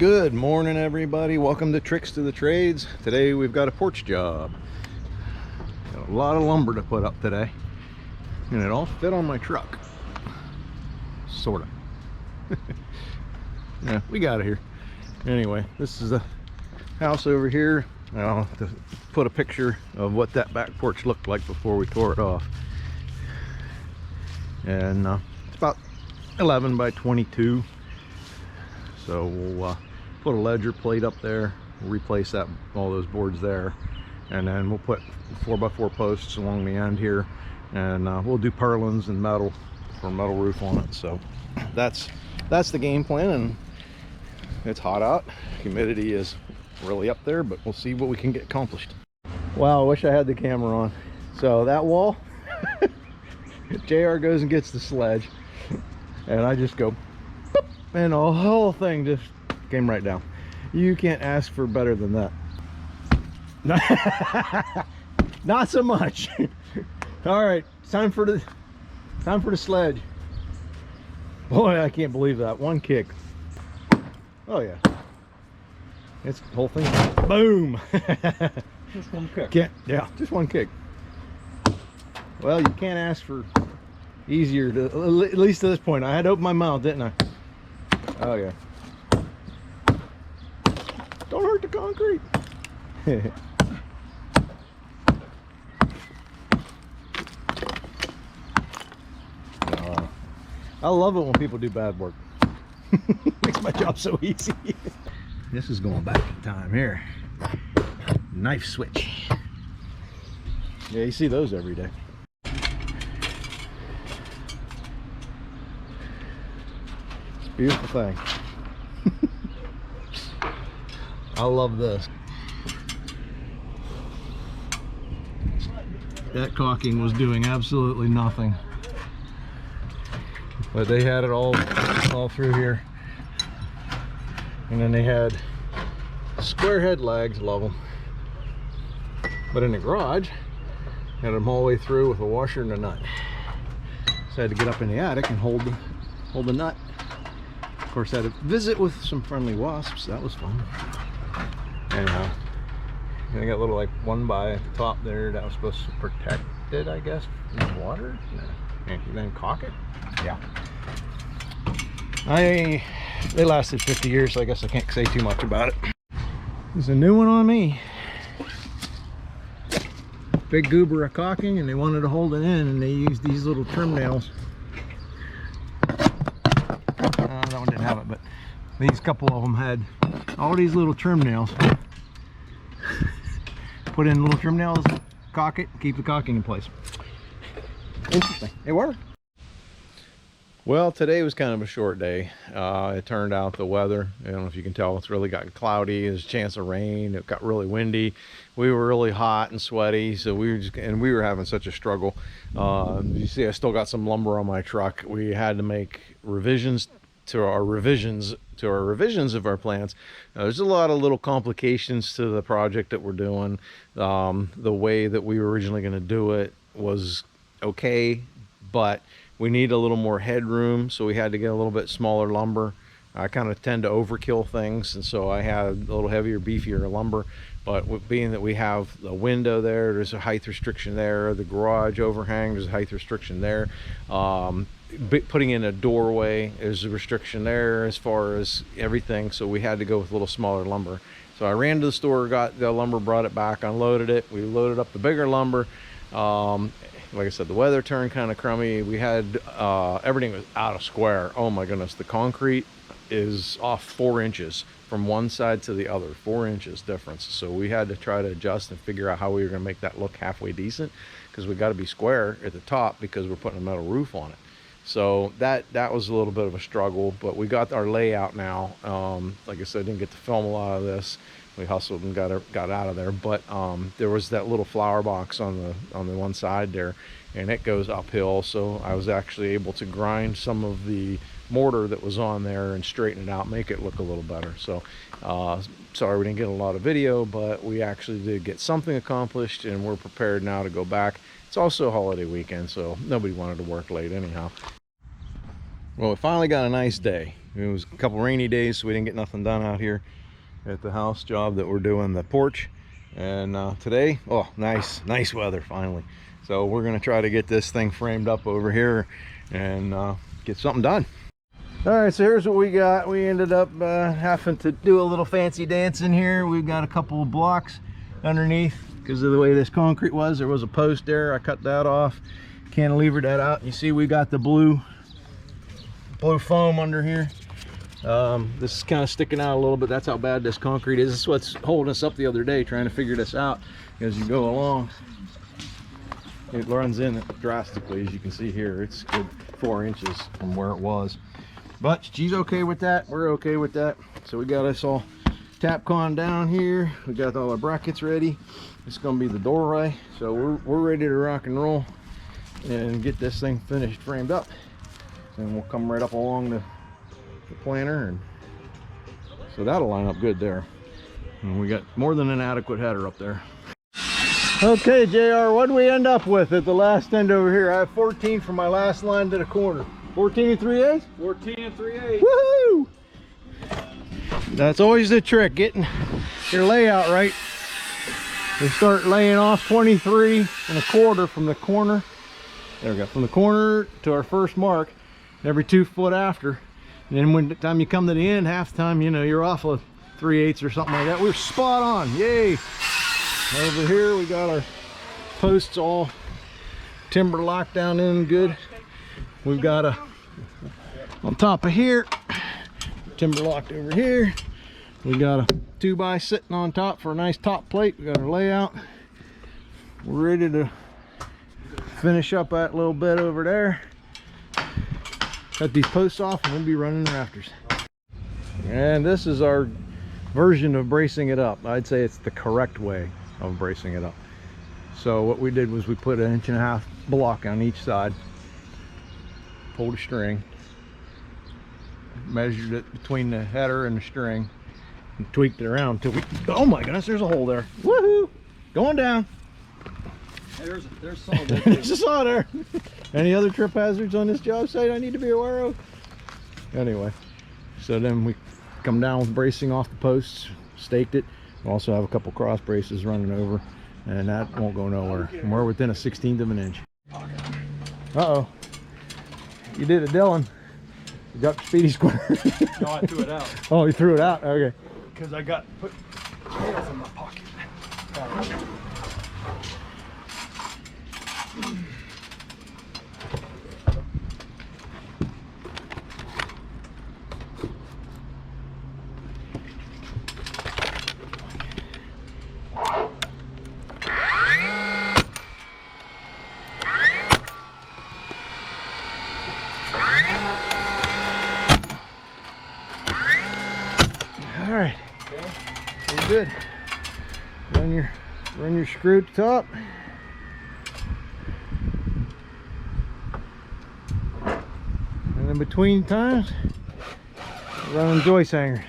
Good morning, everybody. Welcome to Tricks to the Trades. Today we've got a porch job. Got a lot of lumber to put up today, and it all fit on my truck. Sort of. Yeah, we got it here. Anyway, this is a house over here. I'll have to put a picture of what that back porch looked like before we tore it off. And it's about 11 by 22. So we'll put a ledger plate up there, we'll replace all those boards there, and then we'll put 4x4 posts along the end here, and we'll do purlins and metal for a metal roof on it. So that's the game plan, and it's hot out. Humidity is really up there, but we'll see what we can get accomplished. Wow, I wish I had the camera on. So that wall, JR goes and gets the sledge, and I just go boop, and the whole thing just came right down. You can't ask for better than that. Not so much. All right, it's time for the sledge. Boy, I can't believe that one kick. Oh yeah, it's the whole thing. Boom. Just one kick. Yeah, just one kick. Well, you can't ask for easier, at least to this point. I had to open my mouth, didn't I? Oh yeah. Don't hurt the concrete. I love it when people do bad work. Makes my job so easy. This is going back in time here. Knife switch. Yeah, you see those every day. It's a beautiful thing. I love this. That caulking was doing absolutely nothing, but they had it all through here, and then they had square head lags. Love them. But in the garage, had them all the way through with a washer and a nut. So I had to get up in the attic and hold the nut. Of course, I had a visit with some friendly wasps. That was fun. Anyhow, I got a little like one by at the top there that was supposed to protect it, I guess, from water. And then caulk it. Yeah. They lasted 50 years, so I guess I can't say too much about it. There's a new one on me. Big goober of caulking, and they wanted to hold it in, and they used these little trim nails. That one didn't have it, but these couple of them had all these little trim nails. Put in little trim nails, caulk it, keep the caulking in place. Interesting. It worked. Well, today was kind of a short day. It turned out the weather, I don't know if you can tell, it's really gotten cloudy. There's a chance of rain. It got really windy. We were really hot and sweaty, so we were having such a struggle. You see, I still got some lumber on my truck. We had to make revisions of our plans. There's a lot of little complications to the project that we're doing. The way that we were originally going to do it was okay, but we need a little more headroom, so we had to get a little bit smaller lumber. I kind of tend to overkill things, and so I had a little heavier, beefier lumber. But being that we have the window there, there's a height restriction there. The garage overhang, there's a height restriction there. Putting in a doorway, there's a restriction there as far as everything, so we had to go with a little smaller lumber. So I ran to the store, got the lumber, brought it back, unloaded it. We loaded up the bigger lumber. Like I said, the weather turned kind of crummy. We had everything was out of square. Oh my goodness, the concrete is off 4 inches from one side to the other. 4 inches difference. So we had to try to adjust and figure out how we were going to make that look halfway decent, because we got to be square at the top because we're putting a metal roof on it. So that was a little bit of a struggle, but we got our layout now. Like I said, I didn't get to film a lot of this. We hustled and got out of there, but there was that little flower box on the one side there, and it goes uphill. So I was actually able to grind some of the mortar that was on there and straighten it out, make it look a little better. So sorry we didn't get a lot of video, but we actually did get something accomplished, and we're prepared now to go back. It's also a holiday weekend, so nobody wanted to work late anyhow. Well, we finally got a nice day. It was a couple rainy days, so we didn't get nothing done out here at the house job that we're doing, the porch. And today, oh, nice weather finally. So we're gonna try to get this thing framed up over here and get something done. All right, so here's what we got. We ended up having to do a little fancy dance in here. We've got a couple of blocks underneath because of the way this concrete was. There was a post there. I cut that off, cantilevered that out. You see we got the blue foam under here. This is kind of sticking out a little bit. That's how bad this concrete is. This is what's holding us up the other day, trying to figure this out as you go along. It runs in drastically, as you can see here. It's good 4 inches from where it was. But she's okay with that. We're okay with that. So we got us all Tapcon down here. We got all our brackets ready. It's gonna be the doorway. So we're ready to rock and roll and get this thing finished, framed up. And we'll come right up along the planter, and so that'll line up good there. And we got more than an adequate header up there. Okay, JR, what do we end up with at the last end over here? I have 14 from my last line to the corner. 14 3/8? 14 3/8. Woohoo! That's always the trick, getting your layout right. We start laying off 23 1/4 from the corner. There we go, from the corner to our first mark, every 2 foot after. And then when the time you come to the end, half the time, you know, you're off of 3/8 or something like that. We're spot on, yay! Over here we got our posts all timber locked down in good. We've got a on top of here, timber locked over here. We got a 2x sitting on top for a nice top plate. We got our layout. We're ready to finish up that little bit over there. Cut these posts off and we'll be running the rafters. And this is our version of bracing it up. I'd say it's the correct way of bracing it up. So what we did was we put 1.5 inch block on each side, pulled a string, measured it between the header and the string, and tweaked it around until we, oh my goodness, there's a hole there. Woohoo! Going down. There's saw there. There's a saw there. Any other trip hazards on this job site I need to be aware of? Anyway, so then we come down with bracing off the posts, staked it. We also have a couple cross braces running over, and that won't go nowhere. And we're within a 1/16 of an inch. Uh-oh. You did it, Dylan. You got Speedy Square. No, I threw it out. Oh, you threw it out? Okay. Because I got put nails in my pocket. All right. We're good. Run your screw at the top. And in between times, run joist hangers.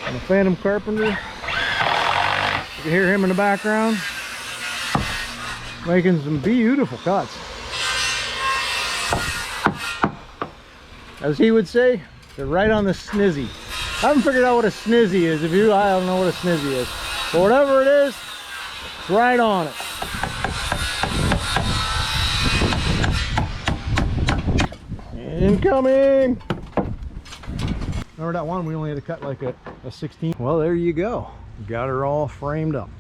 And a Phantom Carpenter. You can hear him in the background making some beautiful cuts. As he would say, they're right on the snizzy. I haven't figured out what a snizzy is. If you, I don't know what a snizzy is. But whatever it is, it's right on it. Incoming! Remember that one we only had to cut like a 16? Well, there you go. Got her all framed up.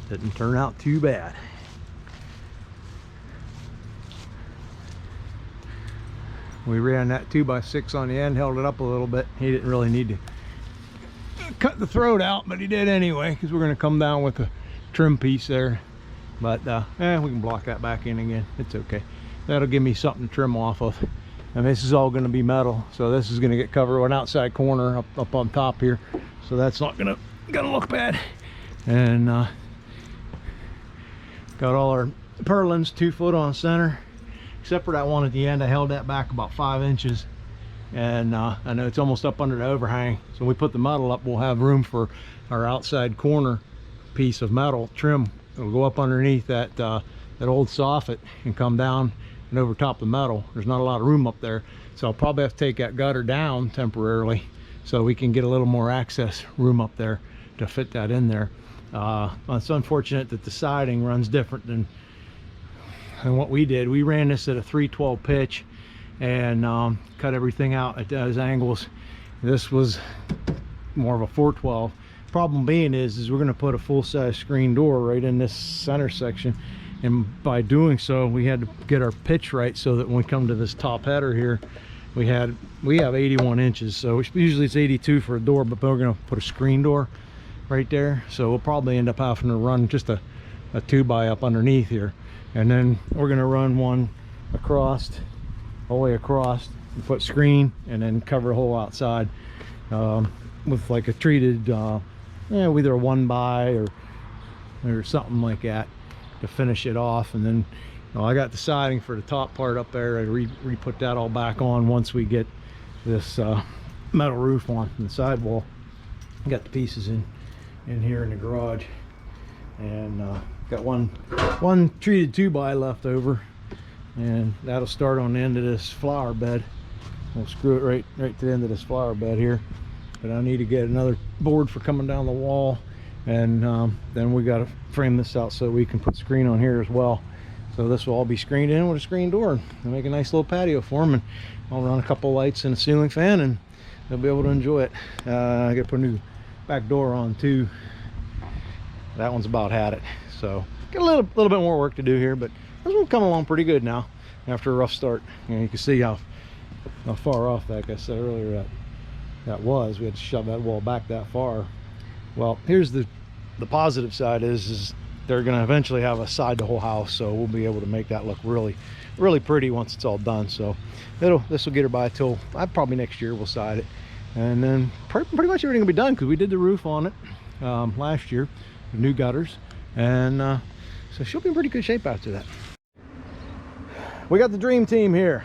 Didn't turn out too bad. We ran that 2x6 on the end, held it up a little bit. He didn't really need to cut the throat out, but he did anyway, because we're going to come down with a trim piece there. But we can block that back in again. It's okay. That'll give me something to trim off of. And this is all going to be metal, so this is going to get covered with an outside corner up on top here. So that's not gonna look bad. And got all our purlins 2 foot on center. Except for that one at the end, I held that back about 5 inches, and I know it's almost up under the overhang, so when we put the metal up, we'll have room for our outside corner piece of metal trim It'll go up underneath that that old soffit and come down and over top the metal. There's not a lot of room up there, so I'll probably have to take that gutter down temporarily so we can get a little more access room up there to fit that in there. It's unfortunate that the siding runs different than what we did. We ran this at a 312 pitch and cut everything out at those angles. This was more of a 412. Problem being is we're going to put a full-size screen door right in this center section, and by doing so we had to get our pitch right so that when we come to this top header here, we have 81 inches, so usually it's 82 for a door, but we're going to put a screen door right there, so we'll probably end up having to run just a 2x up underneath here, and then we're going to run one across, all the way across, and put screen and then cover the whole outside with like a treated either a 1x or something like that to finish it off. And then I got the siding for the top part up there. I re-put that all back on once we get this metal roof on the sidewall. Got the pieces in here in the garage, and got one treated 2x left over, and that'll start on the end of this flower bed. We'll screw it right to the end of this flower bed here, but I need to get another board for coming down the wall, and then we got to frame this out so we can put screen on here as well. So this will all be screened in with a screen door and make a nice little patio for them, and I'll run a couple lights and a ceiling fan and they'll be able to enjoy it. I gotta put a new back door on too. That one's about had it, so got a little bit more work to do here, but this one's coming along pretty good now after a rough start. You can see how far off, like I said earlier, that was. We had to shove that wall back that far. Well, here's the positive side is they're going to eventually have a side to whole house, so we'll be able to make that look really pretty once it's all done. So this will get her by till probably next year we'll side it, and then pretty much everything will be done, because we did the roof on it last year, new gutters, and so she'll be in pretty good shape after that. We got the dream team here.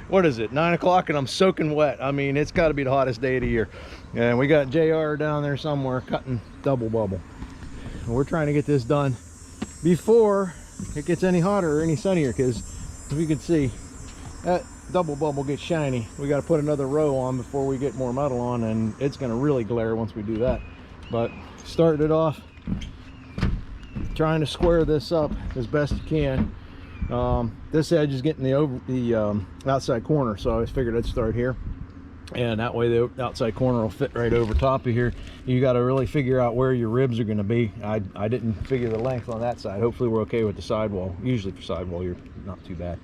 What is it, 9 o'clock, and I'm soaking wet. I mean, it's got to be the hottest day of the year. And we got JR down there somewhere cutting double bubble. We're trying to get this done before it gets any hotter or any sunnier, because as you can see, that double bubble gets shiny. We got to put another row on before we get more metal on, and it's going to really glare once we do that. But starting it off, trying to square this up as best you can. This edge is getting the outside corner, so I figured I'd start here, and that way the outside corner will fit right over top of here. You got to really figure out where your ribs are going to be. I didn't figure the length on that side. Hopefully we're okay with the sidewall. Usually for sidewall you're not too bad,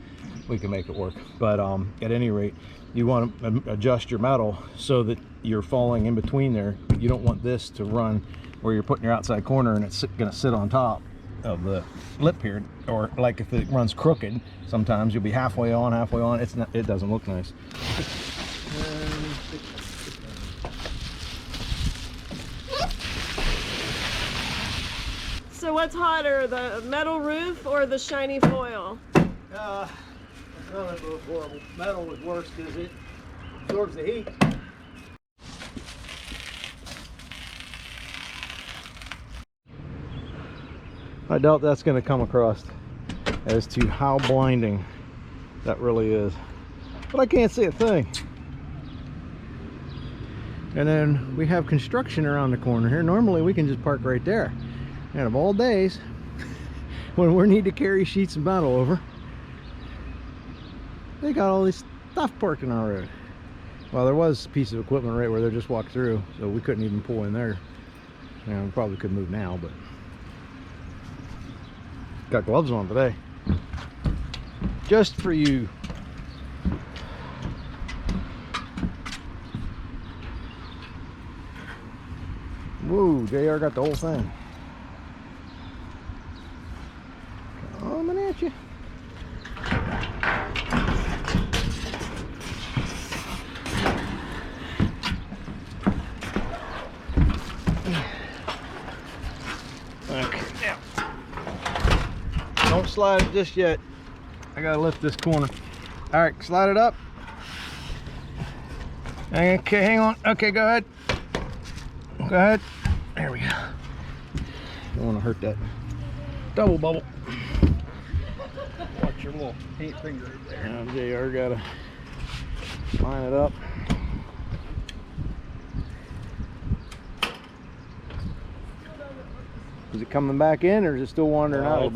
we can make it work. But at any rate, you want to adjust your metal so that you're falling in between there. You don't want this to run where you're putting your outside corner and it's going to sit on top of the lip here, or like if it runs crooked, sometimes you'll be halfway on. It doesn't look nice. So what's hotter, the metal roof or the shiny foil? None of those horrible. Metal was worse because it absorbs the heat. I doubt that's going to come across as to how blinding that really is, but I can't see a thing. And then we have construction around the corner here. Normally we can just park right there, and of all days when we need to carry sheets of metal over, they got all this stuff parked in our road. Well, there was a piece of equipment right where they just walked through, so we couldn't even pull in there. We probably could move now, but got gloves on today just for you. Whoa, JR got the whole thing coming at you. Okay, now don't slide it just yet. I gotta lift this corner. All right, slide it up. Okay, hang on. Okay, go ahead. Go ahead. There we go. Don't want to hurt that double bubble. Watch your little paint finger right there. Now JR gotta line it up. Is it coming back in, or is it still wandering out?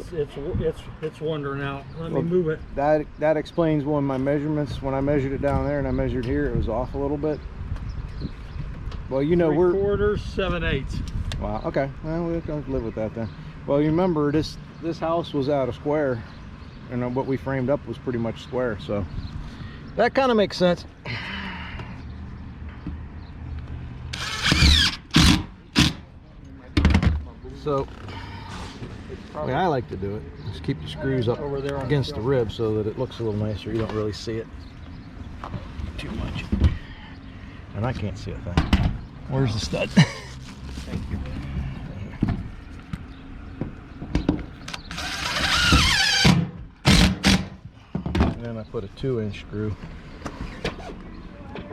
It's wandering out. Let Well, me move it. That explains one of my measurements. When I measured it down there and I measured here, it was off a little bit. Well, you know, 3/4, 7/8. Wow, okay. Well, we'll have to live with that then. Well, you remember this house was out of square, and what we framed up was pretty much square, so that kind of makes sense. So the way I like to do it is keep the screws up Over there on against the the shelf. rib so that it looks a little nicer. You don't really see it too much, and I can't see a thing. Where's the stud? Thank you. And then I put a 2-inch screw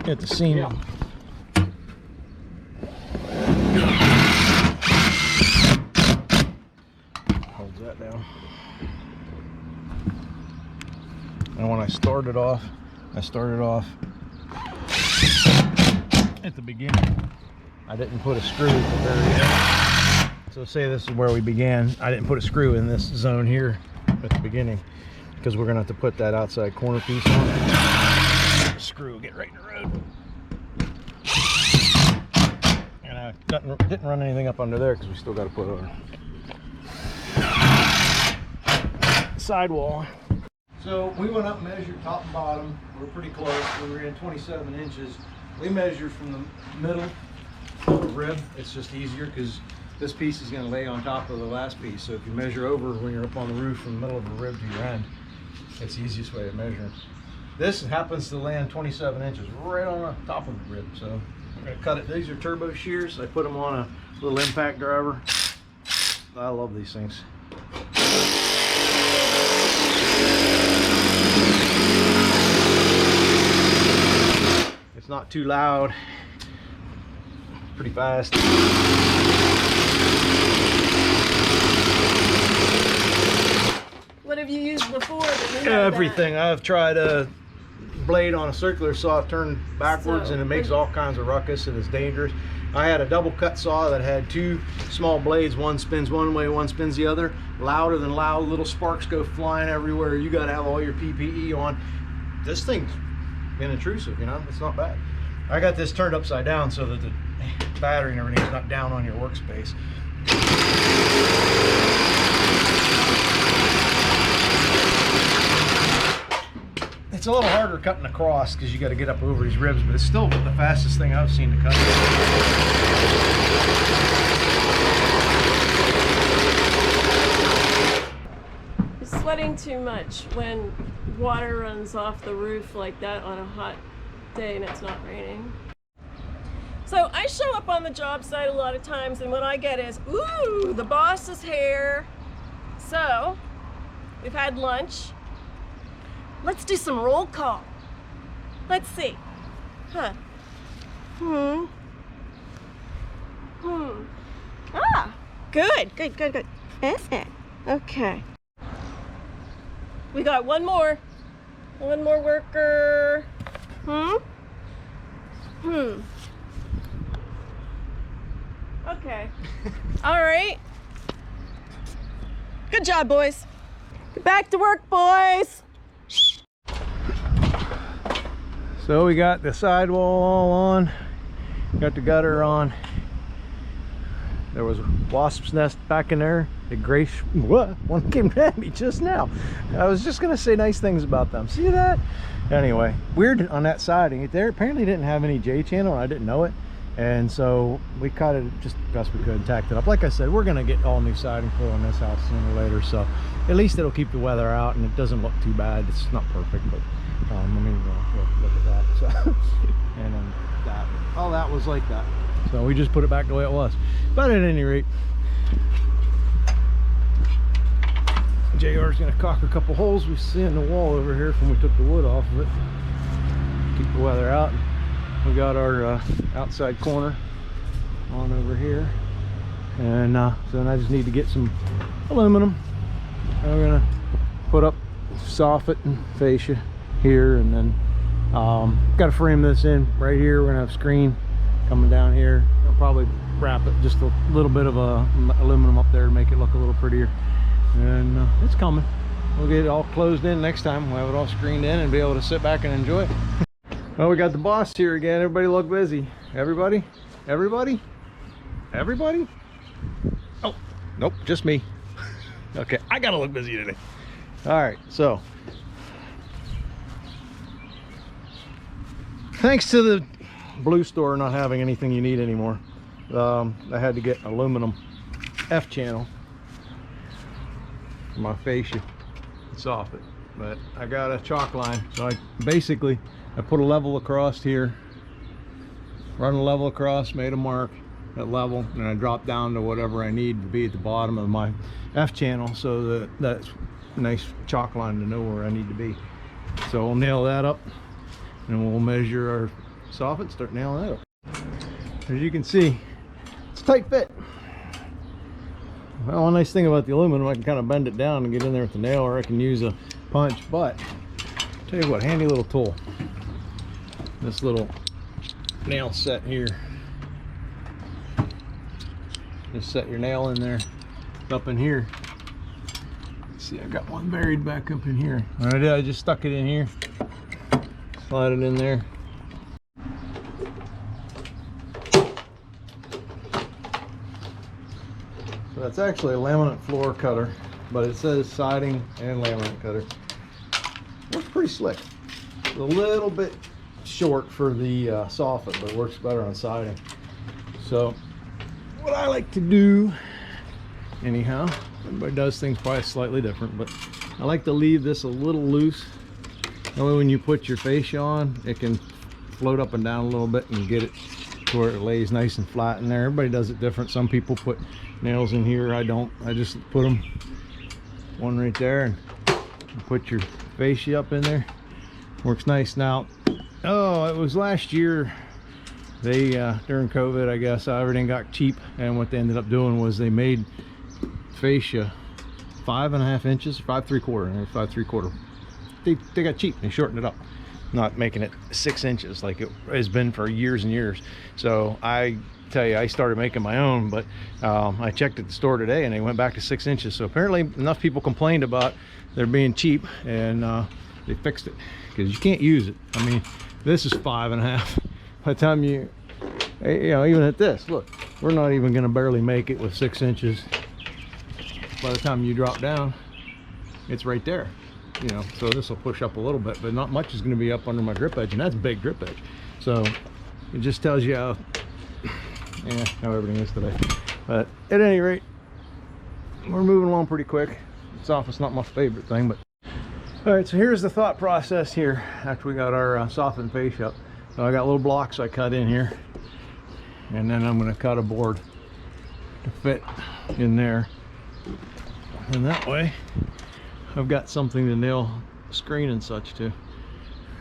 at the seam. Yeah. Holds that down. And when I started off at the beginning. I didn't put a screw at the very end. So say this is where we began. I didn't put a screw in this zone here at the beginning because we're gonna have to put that outside corner piece on it. Screw will get right in the road. And I didn't run anything up under there because we still got to put our sidewall on. So we went up and measured top and bottom. We're pretty close. We were in 27 inches. We measured from the middle of the rib. It's just easier because this piece is going to lay on top of the last piece. So if you measure over when you're up on the roof from the middle of the rib to your end, it's the easiest way of measuring. This happens to land 27 inches right on the top of the rib. So we're going to cut it. These are turbo shears. I put them on a little impact driver. I love these things. It's not too loud, pretty fast. What have you used before that you have Everything. I've tried a blade on a circular saw turned backwards, So- and it makes all kinds of ruckus and it's dangerous. I had a double cut saw that had 2 small blades. One spins one way, one spins the other. Louder than loud, little sparks go flying everywhere. You got to have all your PPE on. This thing's been intrusive, you know, it's not bad. I got this turned upside down so that the battery and everything is not down on your workspace. It's a little harder cutting across because you got to get up over these ribs, but it's still the fastest thing I've seen to cut. You're sweating too much when water runs off the roof like that on a hot day and it's not raining. So I show up on the job site a lot of times, and what I get is, ooh, the boss is here. So we've had lunch. Let's do some roll call. Let's see. Huh. Ah, good. Okay. We got one more worker. Okay. All right. Good job, boys. Get back to work, boys. So we got the sidewall all on, got the gutter on. There was a wasp's nest back in there. The gray, what? One came at me just now. I was just gonna say nice things about them. See that? Anyway, weird on that siding. There apparently didn't have any J channel, and I didn't know it. And so we cut it just best we could and tacked it up. Like I said, we're gonna get all new siding put on this house sooner or later. So at least it'll keep the weather out, and it doesn't look too bad. It's not perfect, but I mean, look at that. So, and then that, all that was like that. So we just put it back the way it was. But at any rate, JR's gonna caulk a couple holes we see in the wall over here from we took the wood off of it. Keep the weather out. We got our outside corner on over here. And so then I just need to get some aluminum. And we're gonna put up soffit and fascia here, and then got to frame this in right here. We're gonna have screen coming down here. I'll probably wrap it just a little bit of aluminum up there to make it look a little prettier. And it's coming. We'll get it all closed in next time. We'll have it all screened in and be able to sit back and enjoy it. Well, we got the boss here again. Everybody look busy. Everybody? Everybody? Everybody? Oh, nope, just me. Okay, I gotta look busy today. All right, so thanks to the Blue Store not having anything you need anymore, I had to get aluminum F channel for my fascia and soffit, but I got a chalk line, so I put a level across here, run a level across, made a mark at level, and I drop down to whatever I need to be at the bottom of my F channel, so that's a nice chalk line to know where I need to be. So we'll nail that up, and we'll measure our soffit, start nailing that up. As you can see, it's a tight fit. Well, one nice thing about the aluminum, I can kind of bend it down and get in there with the nail, or I can use a punch. But I'll tell you what, handy little tool, this little nail set here. Just set your nail in there, up in here. See, I got one buried back up in here. What I did, I just stuck it in here, slide it in there. So that's actually a laminate floor cutter, but it says siding and laminate cutter. Works pretty slick. It's a little bit short for the soffit, but it works better on siding. So what I like to do, anyhow, everybody does things probably slightly different, but I like to leave this a little loose. That way when you put your fascia on, it can float up and down a little bit and get it to where it lays nice and flat in there. Everybody does it different. Some people put nails in here. I don't. I just put them one right there, and put your fascia up in there. Works nice. Now, oh, it was last year. They during COVID, I guess, everything got cheap, and what they ended up doing was they made fascia 5.5 inches, 5.75, 5.75. They got cheap. They shortened it up, not making it 6 inches like it has been for years and years. So I tell you, I started making my own, but I checked at the store today and they went back to 6 inches. So apparently enough people complained about they're being cheap, and they fixed it, because you can't use it. I mean, this is 5.5. By the time you know, even at this, look, we're not even going to barely make it with 6 inches. By the time you drop down, it's right there, you know. So this will push up a little bit, but not much is going to be up under my drip edge, and that's big drip edge. So it just tells you how, how everything is today. But at any rate, we're moving along pretty quick. Soffit's not my favorite thing, but all right. So here's the thought process here after we got our soffit and fascia up. So I got little blocks I cut in here, and then I'm going to cut a board to fit in there, and that way I've got something to nail screen and such to.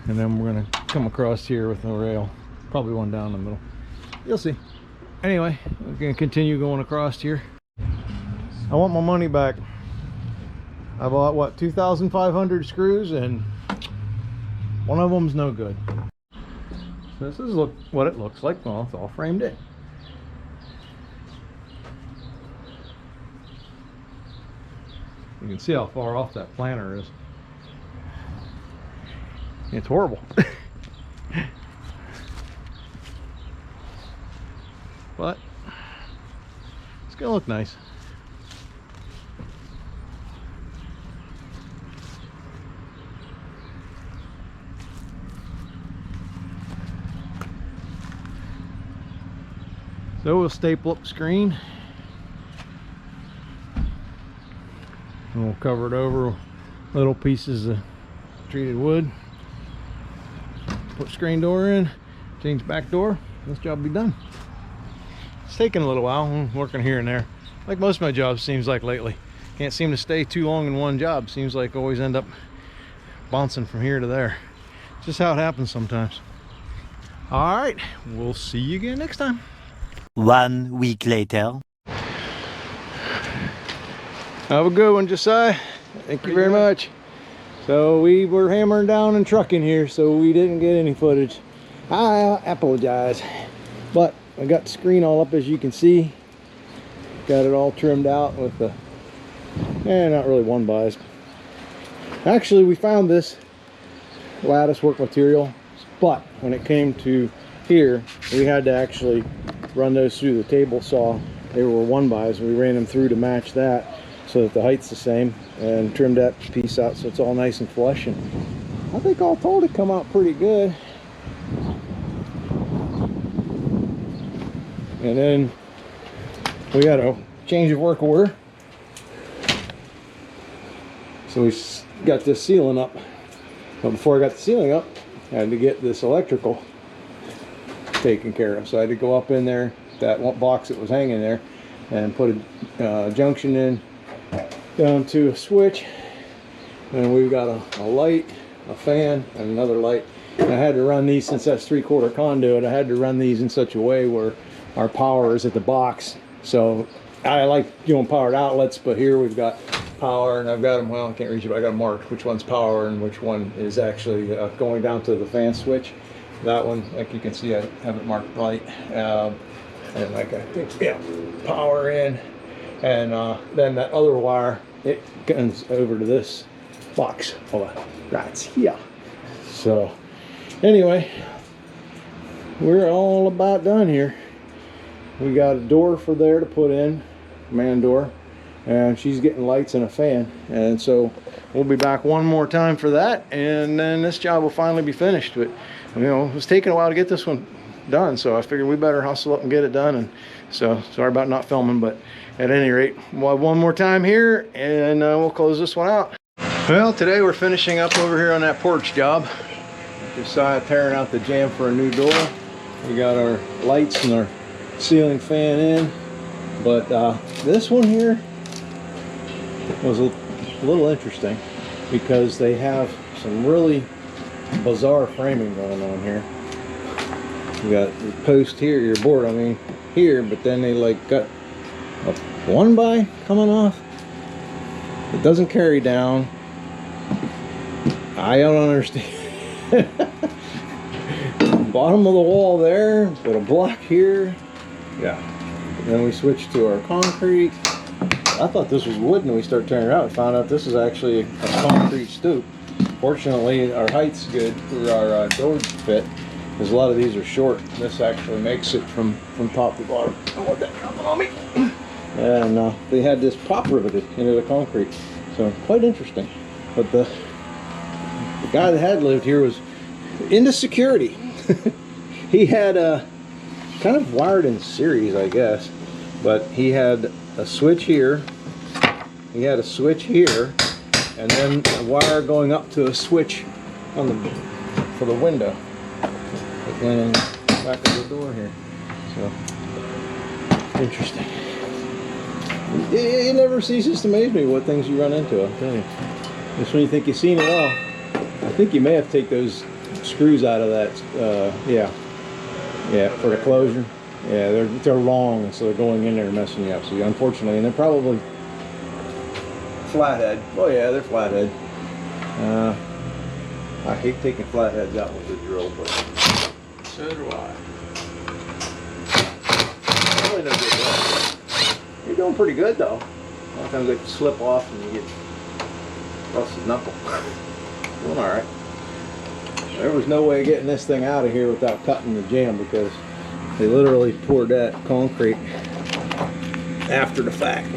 And then we're going to come across here with a rail, probably one down the middle. You'll see. Anyway, we're going to continue going across here. I want my money back. I bought, what, 2,500 screws, and one of them's no good. So this is what it looks like. Well, it's all framed in. You can see how far off that planter is. It's horrible. But it's gonna look nice. So we'll staple up the screen, and we'll cover it over little pieces of treated wood. Put screen door in, change back door. This job will be done. It's taking a little while. I'm working here and there, like most of my jobs seems like lately. Can't seem to stay too long in one job. Seems like always end up bouncing from here to there. It's just how it happens sometimes. All right, we'll see you again next time. 1 week later. Have a good one, Josiah. Thank you very much. So we were hammering down and trucking here, so we didn't get any footage. I apologize. But I got the screen all up, as you can see. Got it all trimmed out with the, not really 1x. Actually, we found this lattice work material, but when it came to here, we had to actually run those through the table saw. They were 1x. We ran them through to match that so that the height's the same, and trimmed that piece out so it's all nice and flush. And I think all told it come out pretty good. And then we got a change of work order. So we got this ceiling up. But before I got the ceiling up, I had to get this electrical taken care of. So I had to go up in there, that one box that was hanging there, and put a junction in down to a switch. And we've got a light, a fan, and another light. And I had to run these, since that's 3/4 conduit, I had to run these in such a way where our power is at the box. So I like doing powered outlets, but here we've got power, and I've got them, well, I can't reach it, but I got them marked which one's power and which one is actually going down to the fan switch. That one, like you can see, I have it marked light. And like I think, yeah, power in. And then that other wire, it comes over to this box. Hold on, right here. So anyway, we're all about done here. We got a door for there to put in, man door, and she's getting lights and a fan. And so we'll be back one more time for that, and then this job will finally be finished. But you know, it was taking a while to get this one done, so I figured we better hustle up and get it done. And so sorry about not filming, but at any rate, we'll have one more time here, and we'll close this one out. Well, today we're finishing up over here on that porch job. Josiah tearing out the jamb for a new door. We got our lights and our ceiling fan in, but this one here was a little interesting because they have some really bizarre framing going on here. You got your post here, your board, I mean here, but then they like got a 1x coming off. It doesn't carry down. I don't understand. Bottom of the wall there, put a block here. Yeah. And then we switched to our concrete. I thought this was wood, and we started tearing it out and found out this is actually a concrete stoop. Fortunately, our height's good for our doors fit, because a lot of these are short. This actually makes it from top to bottom. I want that dropping on me. And they had this pop riveted into the concrete, so quite interesting. But the guy that had lived here was into security. He had kind of wired in series, I guess, but he had a switch here, he had a switch here, and then a wire going up to a switch on the for the window that went in the back of the door here. So interesting. It never ceases to amaze me what things you run into, I'll tell you. Just when you think you've seen it all, I think you may have to take those screws out of that. Yeah, for the closure. Yeah, they're wrong, and so they're going in there and messing you up. So unfortunately, and they're probably flathead. Oh yeah, they're flathead. I hate taking flatheads out with the drill, but so do I. Really no good though. You're doing pretty good though. A lot of times they slip off and you get rusted knuckle. Doing all right. There was no way of getting this thing out of here without cutting the jamb, because they literally poured that concrete after the fact.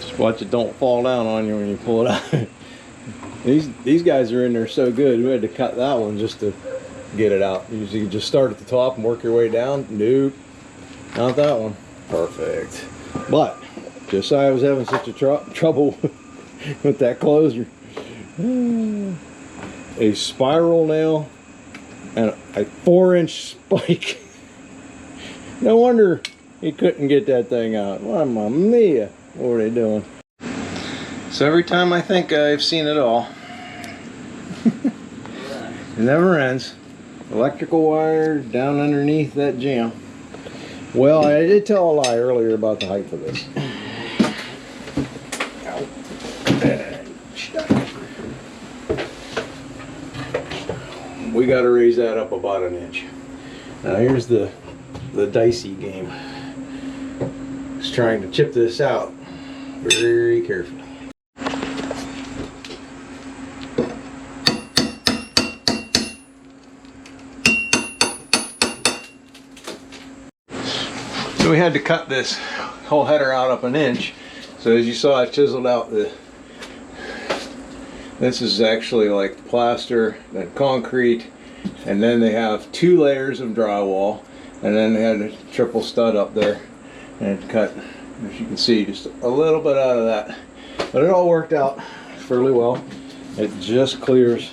Just watch it don't fall down on you when you pull it out. These guys are in there so good, we had to cut that one just to get it out. Usually you just start at the top and work your way down. Nope, not that one. Perfect. But Josiah was having such a trouble with that closure. A spiral nail and a 4-inch spike. No wonder he couldn't get that thing out. Mamma mia, what were they doing? So every time I think I've seen it all, it never ends. Electrical wire down underneath that jamb. Well, I did tell a lie earlier about the height of this. We got to raise that up about an inch. Now here's the dicey game. Just trying to chip this out very carefully. So we had to cut this whole header out up an inch. So as you saw, I chiseled out this is actually like plaster, then concrete, and then they have 2 layers of drywall, and then they had a triple stud up there, and cut, as you can see, just a little bit out of that. But it all worked out fairly well. It just clears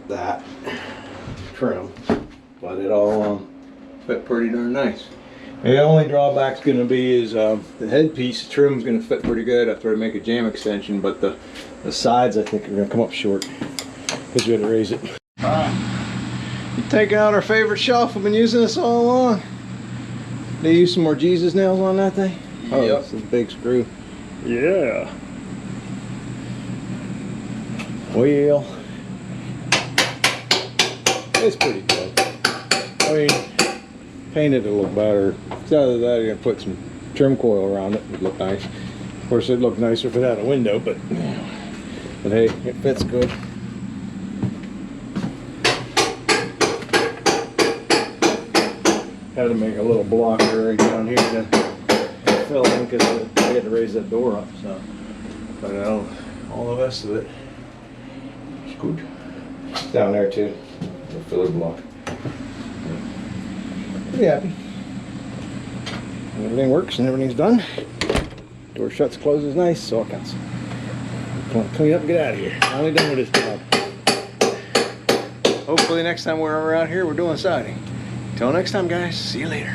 that trim, but it all fit pretty darn nice. The only drawback's going to be is the headpiece trim's going to fit pretty good after I make a jam extension, but the sides I think are going to come up short because we had to raise it. We're taking out our favorite shelf. We've been using this all along. They use some more Jesus nails on that thing. Oh, yep. This is a big screw. Yeah. Wheel. It's pretty good. I mean, painted it a little better. Other than that, you're gonna put some trim coil around it. It'd look nice. Of course, it'd look nicer if it had a window, but hey, it fits good. Had to make a little blocker right down here to fill in because I had to raise that door up. So, but all the rest of it is good. Down there too, the filler block. Pretty happy. Everything works and everything's done. Door shuts, closes nice, so all counts. Clean up and get out of here. Finally done with this job. Hopefully next time we're out here, we're doing siding. Till next time, guys. See you later.